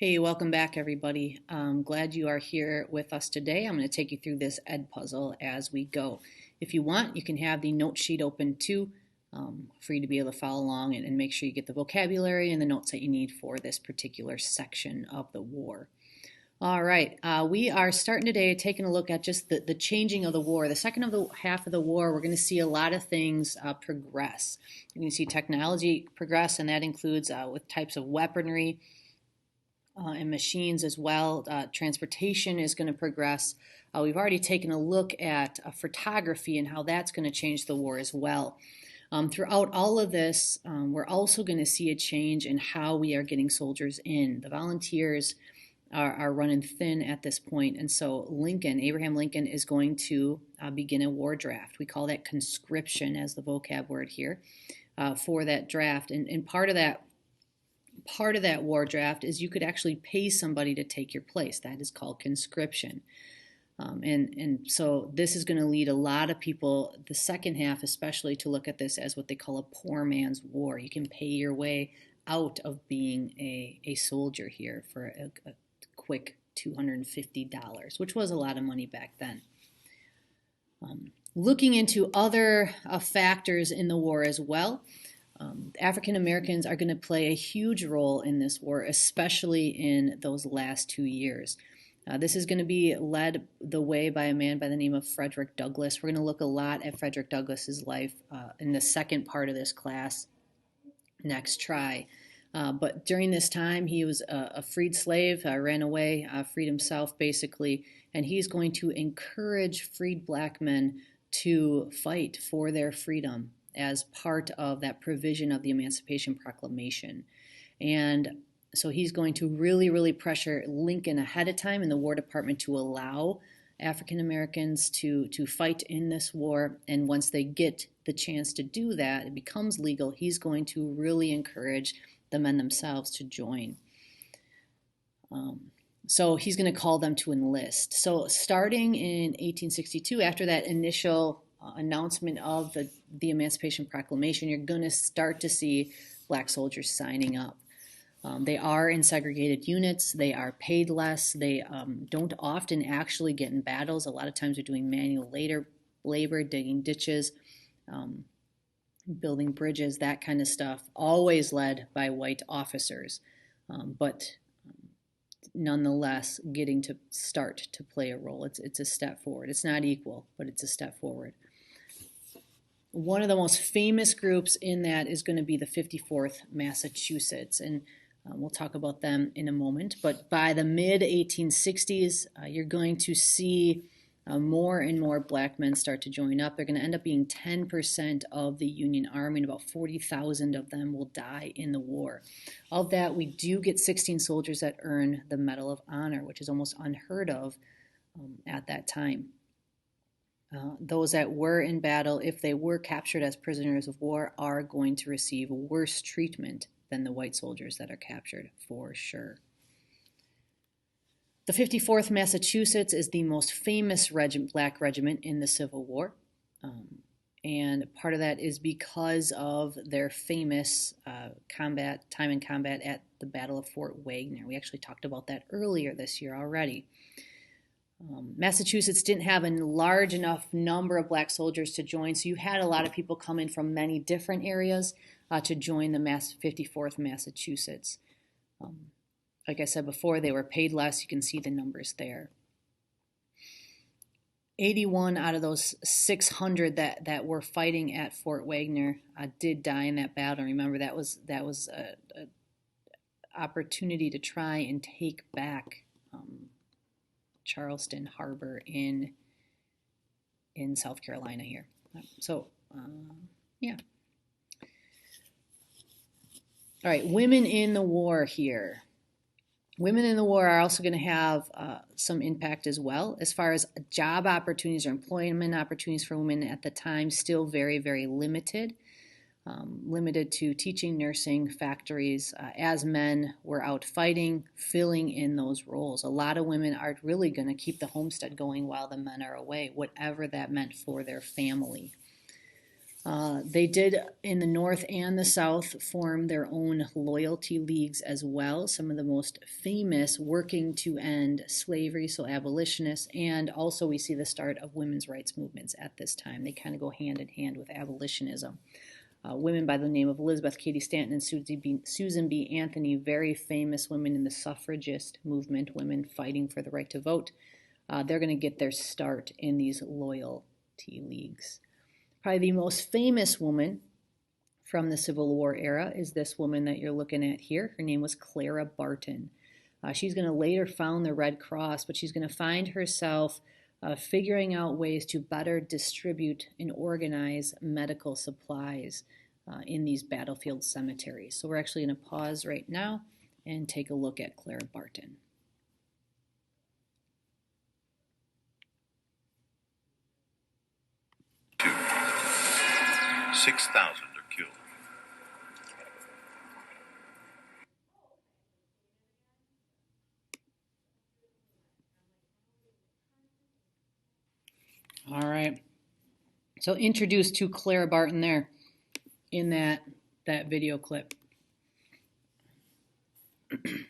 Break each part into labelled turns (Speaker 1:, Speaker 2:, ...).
Speaker 1: Hey, welcome back, everybody. I'm glad you are here with us today. I'm going to take you through this Ed puzzle as we go. If you want, you can have the note sheet open too, for you to be able to follow along and make sure you get the vocabulary and the notes that you need for this particular section of the war. All right, we are starting today taking a look at just the changing of the war. The second of the half of the war, we're going to see a lot of things progress. You're going to see technology progress, and that includes with types of weaponry, and machines as well. Transportation is going to progress. We've already taken a look at photography and how that's going to change the war as well. Throughout all of this, we're also going to see a change in how we are getting soldiers in. The volunteers are running thin at this point, and so Abraham Lincoln, is going to begin a war draft. We call that conscription as the vocab word here for that draft, and part of that war draft is you could actually pay somebody to take your place. That is called conscription. And so this is going to lead a lot of people, the second half especially, to look at this as what they call a poor man's war. You can pay your way out of being a soldier here for a quick $250, which was a lot of money back then. Looking into other factors in the war as well, African Americans are going to play a huge role in this war, especially in those last 2 years. This is going to be led the way by a man by the name of Frederick Douglass. We're going to look a lot at Frederick Douglass's life in the second part of this class next try. But during this time, he was a freed slave, ran away, freed himself basically, and he's going to encourage freed black men to fight for their freedom as part of that provision of the Emancipation Proclamation. And so he's going to really, really pressure Lincoln ahead of time in the War Department to allow African Americans to fight in this war. And once they get the chance to do that, it becomes legal, he's going to really encourage the men themselves to join. So he's going to call them to enlist. So starting in 1862, after that initial announcement of the Emancipation Proclamation, you're going to start to see black soldiers signing up. They are in segregated units. They are paid less. They don't often actually get in battles. A lot of times they're doing manual labor, digging ditches, building bridges, that kind of stuff, always led by white officers. But nonetheless, getting to start to play a role. It's a step forward. It's not equal, but it's a step forward. One of the most famous groups in that is going to be the 54th Massachusetts, and we'll talk about them in a moment. But by the mid-1860s, you're going to see more and more black men start to join up. They're going to end up being 10% of the Union Army, and about 40,000 of them will die in the war. Of that, we do get 16 soldiers that earn the Medal of Honor, which is almost unheard of at that time. Those that were in battle, if they were captured as prisoners of war, are going to receive worse treatment than the white soldiers that are captured, for sure. The 54th Massachusetts is the most famous black regiment in the Civil War. And part of that is because of their famous time in combat at the Battle of Fort Wagner. We actually talked about that earlier this year already. Massachusetts didn't have a large enough number of black soldiers to join, so you had a lot of people come in from many different areas to join the 54th Massachusetts. Like I said before, they were paid less. You can see the numbers there. 81 out of those 600 that were fighting at Fort Wagner did die in that battle. Remember, that was an opportunity to try and take back Charleston Harbor in South Carolina here. So, yeah. All right, women in the war here. Women in the war are also going to have some impact as well. As far as job opportunities or employment opportunities for women at the time, still very, very limited. Limited to teaching, nursing, factories, as men were out fighting, filling in those roles. A lot of women are really going to keep the homestead going while the men are away, whatever that meant for their family. They did, in the North and the South, form their own loyalty leagues as well. Some of the most famous working to end slavery, so abolitionists, and also we see the start of women's rights movements at this time. They kind of go hand in hand with abolitionism. Women by the name of Elizabeth Cady Stanton and Susan B. Anthony, very famous women in the suffragist movement, women fighting for the right to vote. They're going to get their start in these loyalty leagues. Probably the most famous woman from the Civil War era is this woman that you're looking at here. Her name was Clara Barton. She's going to later found the Red Cross, but she's going to find herself figuring out ways to better distribute and organize medical supplies in these battlefield cemeteries. So we're actually going to pause right now and take a look at Clara Barton.
Speaker 2: 6,000 are killed.
Speaker 1: All right. So introduced to Clara Barton there in that video clip.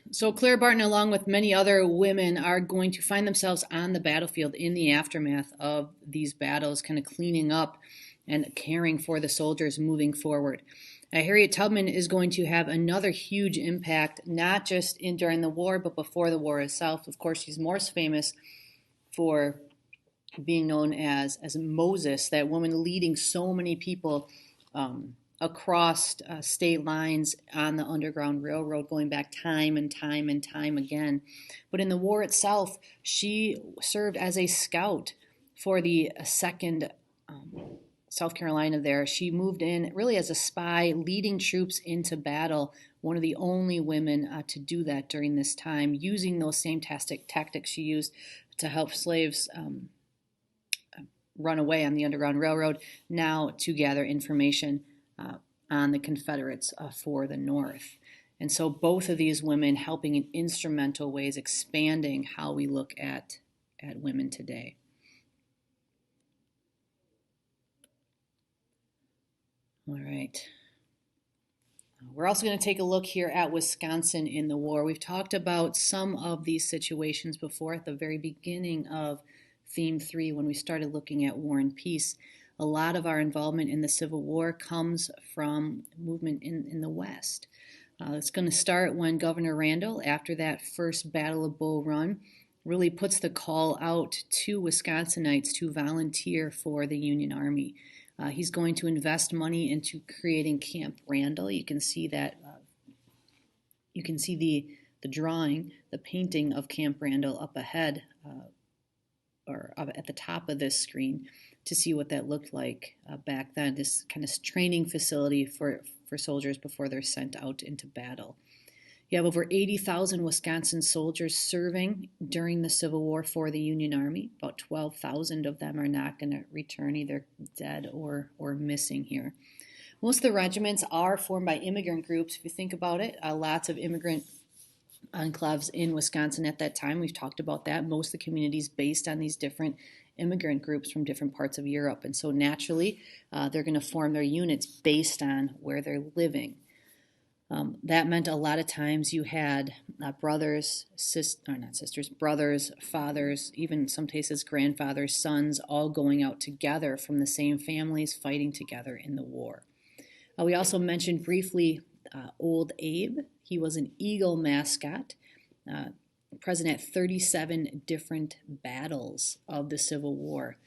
Speaker 1: So Clara Barton, along with many other women, are going to find themselves on the battlefield in the aftermath of these battles, kind of cleaning up and caring for the soldiers moving forward. Harriet Tubman is going to have another huge impact, not just during the war, but before the war itself. Of course, she's most famous for being known as Moses, that woman leading so many people across state lines on the Underground Railroad, going back time and time and time again. But in the war itself, she served as a scout for the 2nd South Carolina there. She moved in really as a spy, leading troops into battle, one of the only women to do that during this time, using those same tactics she used to help slaves run away on the Underground Railroad, now to gather information on the Confederates for the North. And so both of these women helping in instrumental ways, expanding how we look at women today. All right. We're also going to take a look here at Wisconsin in the war. We've talked about some of these situations before at the very beginning of Theme 3 when we started looking at War and Peace. A lot of our involvement in the Civil War comes from movement in the West. It's going to start when Governor Randall, after that first Battle of Bull Run, really puts the call out to Wisconsinites to volunteer for the Union Army. He's going to invest money into creating Camp Randall. You can see that. You can see the drawing, the painting of Camp Randall up ahead, or at the top of this screen, to see what that looked like back then. This kind of training facility for soldiers before they're sent out into battle. You have over 80,000 Wisconsin soldiers serving during the Civil War for the Union Army. About 12,000 of them are not going to return, either dead or missing here. Most of the regiments are formed by immigrant groups. If you think about it, lots of immigrant enclaves in Wisconsin at that time. We've talked about that. Most of the communities based on these different immigrant groups from different parts of Europe. And so naturally, they're going to form their units based on where they're living. That meant a lot of times you had brothers, brothers, fathers, even in some cases grandfathers, sons, all going out together from the same families, fighting together in the war. We also mentioned briefly Old Abe. He was an Eagle mascot, present at 37 different battles of the Civil War.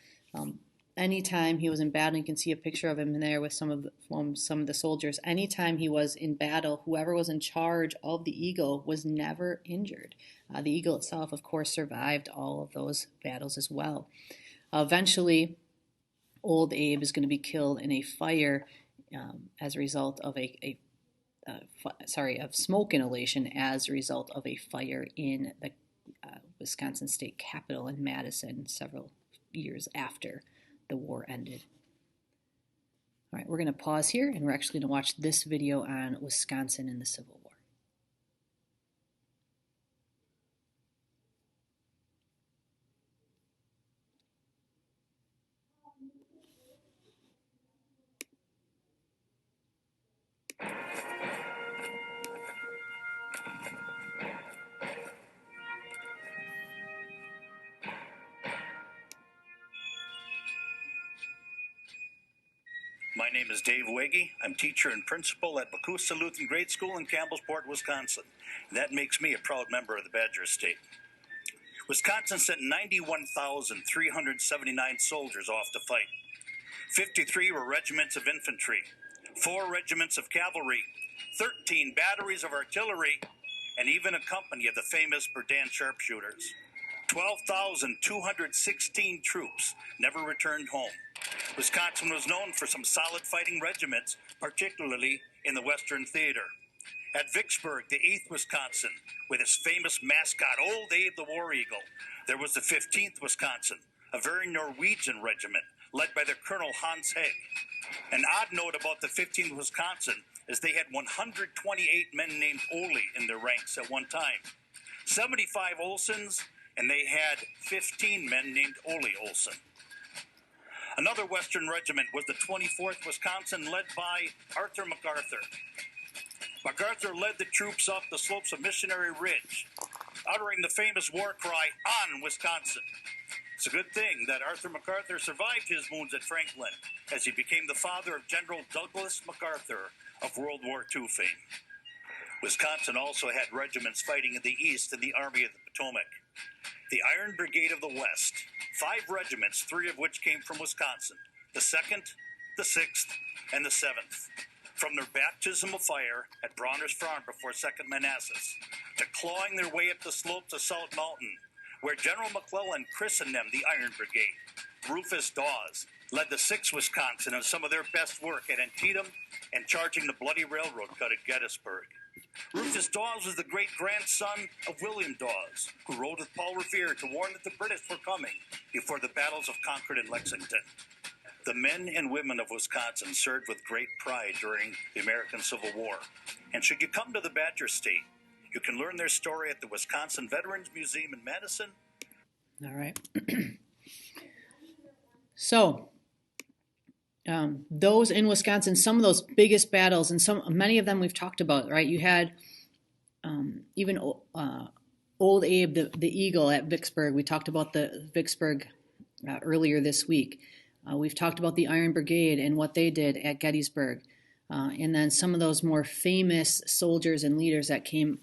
Speaker 1: Anytime he was in battle, you can see a picture of him in there with some of the soldiers. Anytime he was in battle, whoever was in charge of the Eagle was never injured. The Eagle itself, of course, survived all of those battles as well. Eventually, Old Abe is going to be killed in a fire as a result of of smoke inhalation as a result of a fire in the Wisconsin State Capitol in Madison several years after the war ended. All right, we're going to pause here, and we're actually going to watch this video on Wisconsin in the Civil War.
Speaker 2: My name is Dave Wege. I'm teacher and principal at Bakusa Lutheran Grade School in Campbellsport, Wisconsin. That makes me a proud member of the Badger Estate. Wisconsin sent 91,379 soldiers off to fight. 53 were regiments of infantry, 4 regiments of cavalry, 13 batteries of artillery, and even a company of the famous Berdan sharpshooters. 12,216 troops never returned home. Wisconsin was known for some solid fighting regiments, particularly in the Western Theater. At Vicksburg, the 8th Wisconsin, with its famous mascot, Old Abe the War Eagle. There was the 15th Wisconsin, a very Norwegian regiment, led by their Colonel Hans Heg. An odd note about the 15th Wisconsin is they had 128 men named Ole in their ranks at one time. 75 Olsons, and they had 15 men named Ole Olson. Another Western regiment was the 24th Wisconsin, led by Arthur MacArthur. MacArthur led the troops up the slopes of Missionary Ridge, uttering the famous war cry, "On Wisconsin." It's a good thing that Arthur MacArthur survived his wounds at Franklin, as he became the father of General Douglas MacArthur of World War II fame. Wisconsin also had regiments fighting in the east in the Army of the Potomac. The Iron Brigade of the West, 5 regiments, 3 of which came from Wisconsin, the 2nd, the 6th, and the 7th. From their baptism of fire at Bronner's Farm before 2nd Manassas, to clawing their way up the slopes of Salt Mountain, where General McClellan christened them the Iron Brigade. Rufus Dawes led the 6th Wisconsin in some of their best work at Antietam and charging the bloody railroad cut at Gettysburg. Rufus Dawes was the great-grandson of William Dawes, who rode with Paul Revere to warn that the British were coming before the battles of Concord and Lexington. The men and women of Wisconsin served with great pride during the American Civil War. And should you come to the Badger State, you can learn their story at the Wisconsin Veterans Museum in Madison.
Speaker 1: All right. So, those in Wisconsin, some of those biggest battles, and many of them we've talked about, right? You had even Old Abe the Eagle at Vicksburg. We talked about the Vicksburg earlier this week. We've talked about the Iron Brigade and what they did at Gettysburg. And then some of those more famous soldiers and leaders that came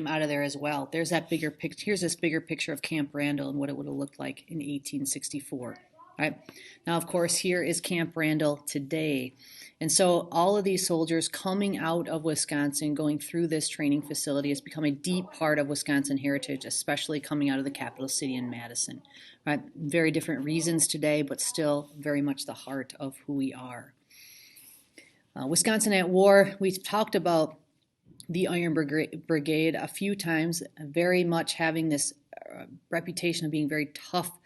Speaker 1: out of there as well. There's that bigger picture. Here's this bigger picture of Camp Randall and what it would have looked like in 1864. Right. Now, of course, here is Camp Randall today. And so all of these soldiers coming out of Wisconsin, going through this training facility, has become a deep part of Wisconsin heritage, especially coming out of the capital city in Madison. Right? Very different reasons today, but still very much the heart of who we are. Wisconsin at war, we've talked about the Iron Brigade a few times, very much having this reputation of being very tough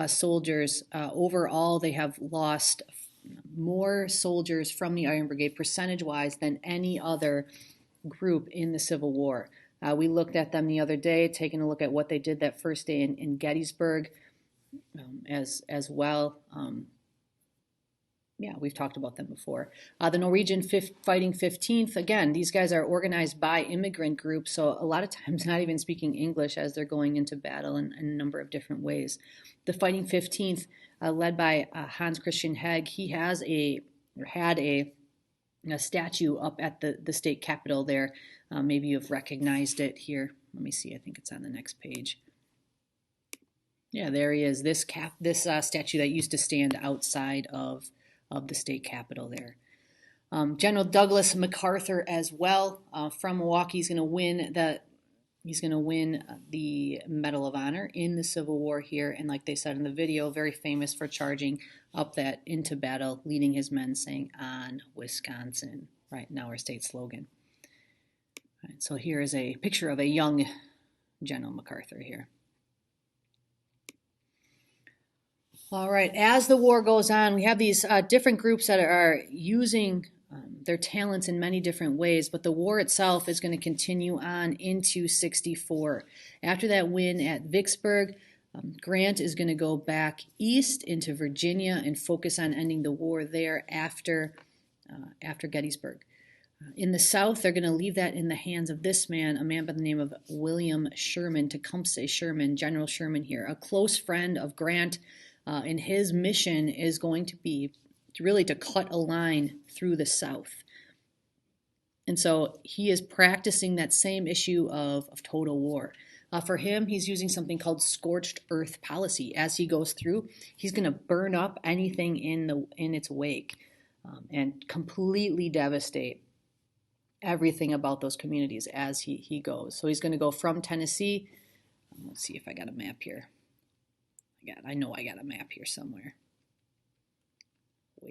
Speaker 1: soldiers. Overall, they have lost more soldiers from the Iron Brigade percentage-wise than any other group in the Civil War. We looked at them the other day, taking a look at what they did that first day in Gettysburg as well. Yeah, we've talked about them before. The Norwegian Fighting 15th, again, these guys are organized by immigrant groups, so a lot of times not even speaking English as they're going into battle in a number of different ways. The Fighting 15th, led by Hans Christian Heg, he had a statue up at the state capitol there. Maybe you've recognized it here. Let me see, I think it's on the next page. Yeah, there he is, this statue that used to stand outside of the state capitol there. General Douglas MacArthur as well from Milwaukee. He's going to win the Medal of Honor in the Civil War here, and like they said in the video, very famous for charging up that into battle, leading his men, saying "On Wisconsin." Right now, our state slogan. All right, so here is a picture of a young General MacArthur here. All right, as the war goes on, we have these different groups that are using their talents in many different ways, but the war itself is going to continue on into 64. After that win at Vicksburg, Grant is going to go back east into Virginia and focus on ending the war there after Gettysburg. In the South, they're going to leave that in the hands of this man, a man by the name of William Sherman, Tecumseh Sherman, General Sherman here, a close friend of Grant. And his mission is going to be really to cut a line through the South. And so he is practicing that same issue of total war. For him, he's using something called scorched earth policy. As he goes through, he's going to burn up anything in its wake and completely devastate everything about those communities as he goes. So he's going to go from Tennessee. Let's see if I got a map here. I know I got a map here somewhere.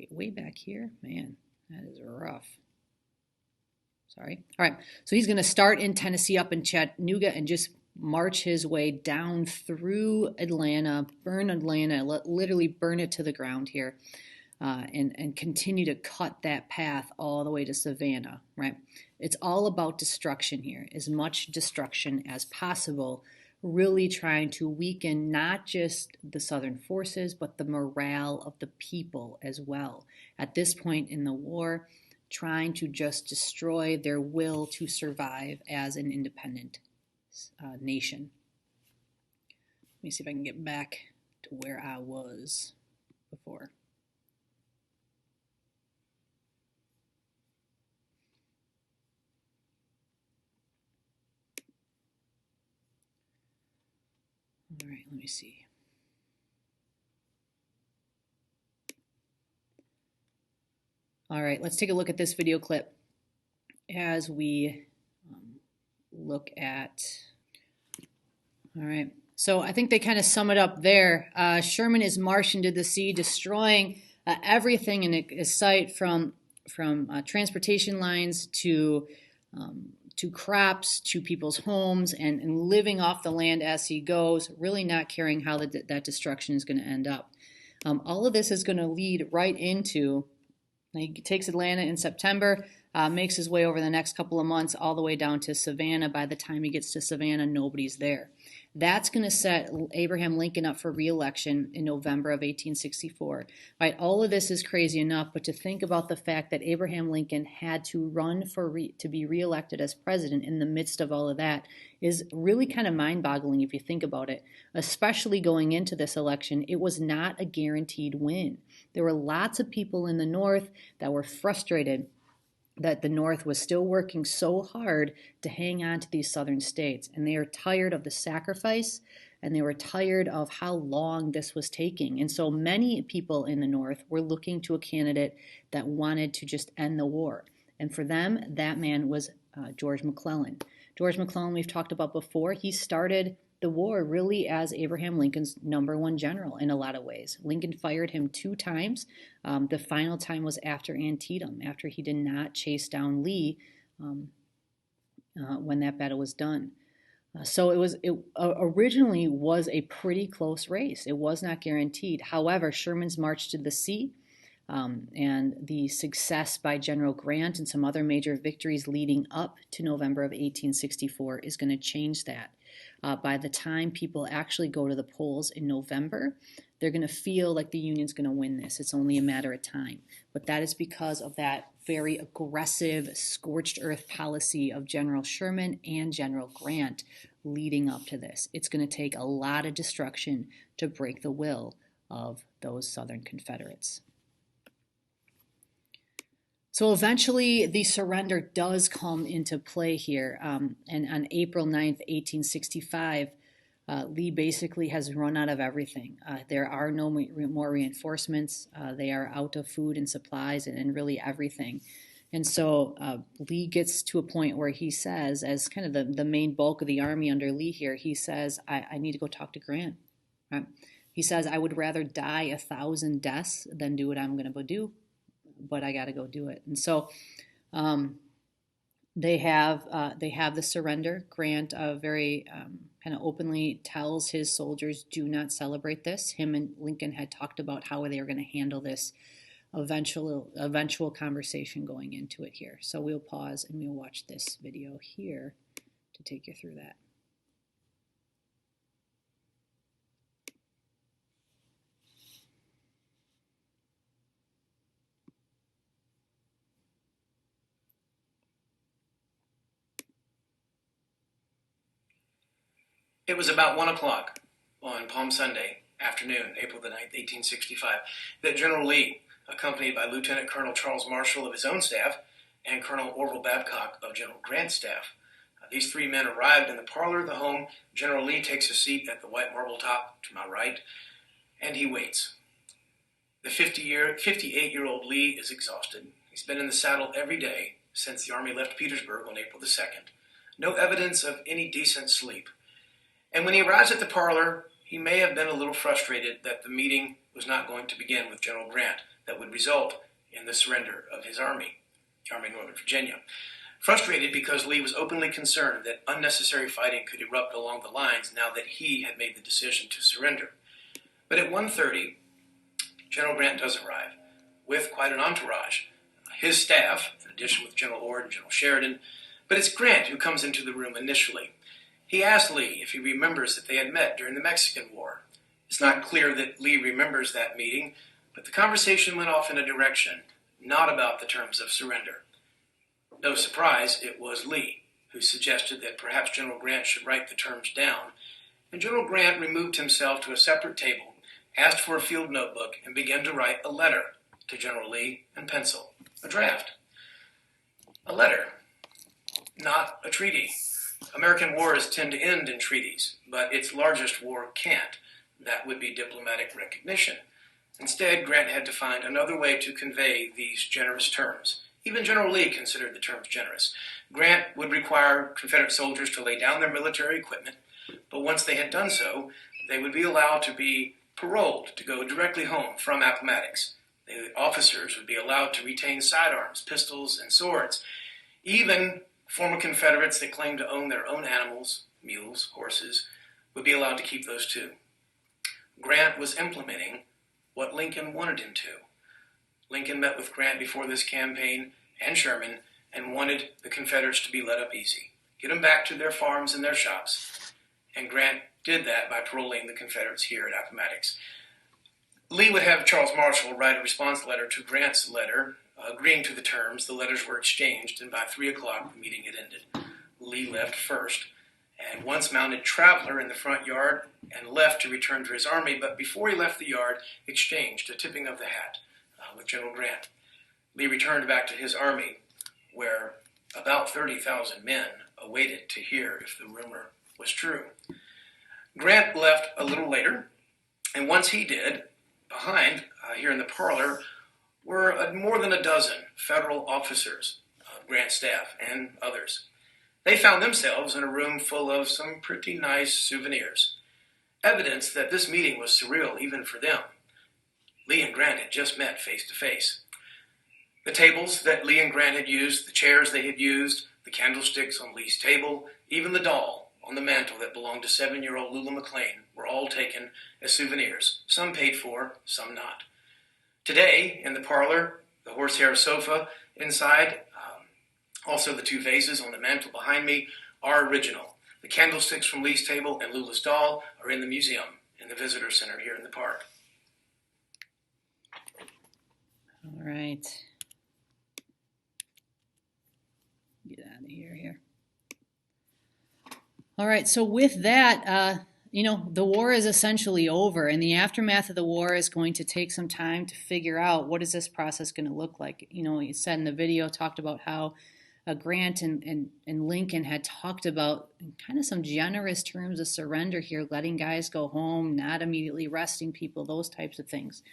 Speaker 1: Way back here? Man, that is rough. Sorry. All right. So he's going to start in Tennessee up in Chattanooga and just march his way down through Atlanta, burn Atlanta, literally burn it to the ground here, and continue to cut that path all the way to Savannah, right? It's all about destruction here, as much destruction as possible, really trying to weaken not just the Southern forces, but the morale of the people as well. At this point in the war, trying to just destroy their will to survive as an independent nation. Let me see if I can get back to where I was before. All right, let me see. All right, let's take a look at this video clip as we look at. All right, so I think they kind of sum it up there. Sherman is marching to the sea, destroying everything in his sight, from transportation lines to crops, to people's homes, and living off the land as he goes, really not caring how that destruction is going to end up. All of this is going to lead right into, he takes Atlanta in September, makes his way over the next couple of months all the way down to Savannah. By the time he gets to Savannah, nobody's there. That's going to set Abraham Lincoln up for re-election in November of 1864. Right, all of this is crazy enough, but to think about the fact that Abraham Lincoln had to run to be re-elected as president in the midst of all of that is really kind of mind-boggling if you think about it. Especially going into this election, it was not a guaranteed win. There were lots of people in the North that were frustrated that the North was still working so hard to hang on to these southern states. And they are tired of the sacrifice, and they were tired of how long this was taking. And so many people in the North were looking to a candidate that wanted to just end the war. And for them, that man was George McClellan. George McClellan, we've talked about before, he started the war really as Abraham Lincoln's #1 general in a lot of ways. Lincoln fired him 2 times. The final time was after Antietam, after he did not chase down Lee when that battle was done. So it originally was a pretty close race. It was not guaranteed. However, Sherman's march to the sea and the success by General Grant and some other major victories leading up to November of 1864 is going to change that. By the time people actually go to the polls in November, they're going to feel like the Union's going to win this. It's only a matter of time. But that is because of that very aggressive, scorched earth policy of General Sherman and General Grant leading up to this. It's going to take a lot of destruction to break the will of those Southern Confederates. So eventually the surrender does come into play here. And on April 9th, 1865, Lee basically has run out of everything. There are no more reinforcements. They are out of food and supplies and really everything. And so Lee gets to a point where he says, as kind of the main bulk of the army under Lee here, he says, I need to go talk to Grant. Right? He says, I would rather die 1,000 deaths than do what I'm going to go do, but I got to go do it. And so they have the surrender. Grant very kind of openly tells his soldiers, do not celebrate this. Him and Lincoln had talked about how they were going to handle this eventual conversation going into it here. So we'll pause and we'll watch this video here to take you through that.
Speaker 3: It was about 1 o'clock on Palm Sunday afternoon, April the 9th, 1865, that General Lee accompanied by Lieutenant Colonel Charles Marshall of his own staff and Colonel Orville Babcock of General Grant's staff. These three men arrived in the parlor of the home. General Lee takes a seat at the white marble top to my right, and he waits. The 58-year-old Lee is exhausted. He's been in the saddle every day since the Army left Petersburg on April the 2nd. No evidence of any decent sleep. And when he arrives at the parlor, he may have been a little frustrated that the meeting was not going to begin with General Grant that would result in the surrender of his army, the Army of Northern Virginia. Frustrated because Lee was openly concerned that unnecessary fighting could erupt along the lines now that he had made the decision to surrender. But at 1:30, General Grant does arrive with quite an entourage. His staff, in addition with General Ord and General Sheridan, but it's Grant who comes into the room initially. He asks Lee if he remembers that they had met during the Mexican War. It's not clear that Lee remembers that meeting, but the conversation went off in a direction not about the terms of surrender. No surprise, it was Lee who suggested that perhaps General Grant should write the terms down, and General Grant removed himself to a separate table, asked for a field notebook, and began to write a letter to General Lee in pencil. A draft. A letter, not a treaty. American wars tend to end in treaties, but its largest war can't. That would be diplomatic recognition. Instead, Grant had to find another way to convey these generous terms. Even General Lee considered the terms generous. Grant would require Confederate soldiers to lay down their military equipment, but once they had done so, they would be allowed to be paroled to go directly home from Appomattox. The officers would be allowed to retain sidearms, pistols, and swords. Even former Confederates that claimed to own their own animals, mules, horses, would be allowed to keep those too. Grant was implementing what Lincoln wanted him to. Lincoln met with Grant before this campaign and Sherman and wanted the Confederates to be let up easy, get them back to their farms and their shops. And Grant did that by paroling the Confederates here at Appomattox. Lee would have Charles Marshall write a response letter to Grant's letter, agreeing to the terms. The letters were exchanged, and by 3 o'clock the meeting had ended. Lee left first, and once mounted Traveler in the front yard and left to return to his army, but before he left the yard, exchanged a tipping of the hat with General Grant. Lee returned back to his army, where about 30,000 men awaited to hear if the rumor was true. Grant left a little later, and once he did, behind, here in the parlor, were more than a dozen federal officers, Grant's staff, and others. They found themselves in a room full of some pretty nice souvenirs, evidence that this meeting was surreal even for them. Lee and Grant had just met face to face. The tables that Lee and Grant had used, the chairs they had used, the candlesticks on Lee's table, even the doll on the mantel that belonged to 7-year-old Lula McLean were all taken as souvenirs, some paid for, some not. Today, in the parlor, the horsehair sofa inside, also the 2 vases on the mantel behind me, are original. The candlesticks from Lee's table and Lula's doll are in the museum, in the visitor center here in the park.
Speaker 1: All right. Get out of here. All right, so with that, the war is essentially over, and the aftermath of the war is going to take some time to figure out what is this process going to look like. You said in the video, talked about how Grant and Lincoln had talked about kind of some generous terms of surrender here, letting guys go home, not immediately arresting people, those types of things.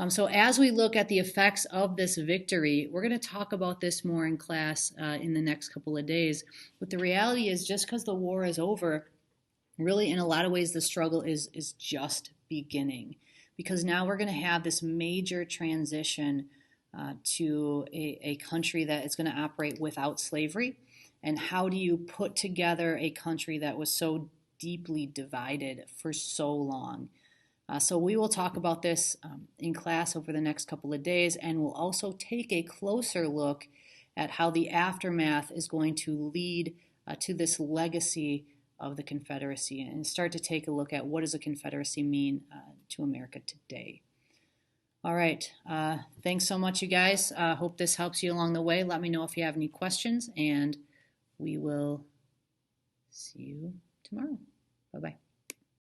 Speaker 1: So as we look at the effects of this victory, we're going to talk about this more in class in the next couple of days. But the reality is, just because the war is over, really in a lot of ways the struggle is just beginning. Because now we're going to have this major transition to a country that is going to operate without slavery. And how do you put together a country that was so deeply divided for so long? So we will talk about this in class over the next couple of days, and we'll also take a closer look at how the aftermath is going to lead to this legacy of the Confederacy and start to take a look at what does a Confederacy mean to America today. All right. Thanks so much, you guys. Hope this helps you along the way. Let me know if you have any questions, and we will see you tomorrow. Bye-bye.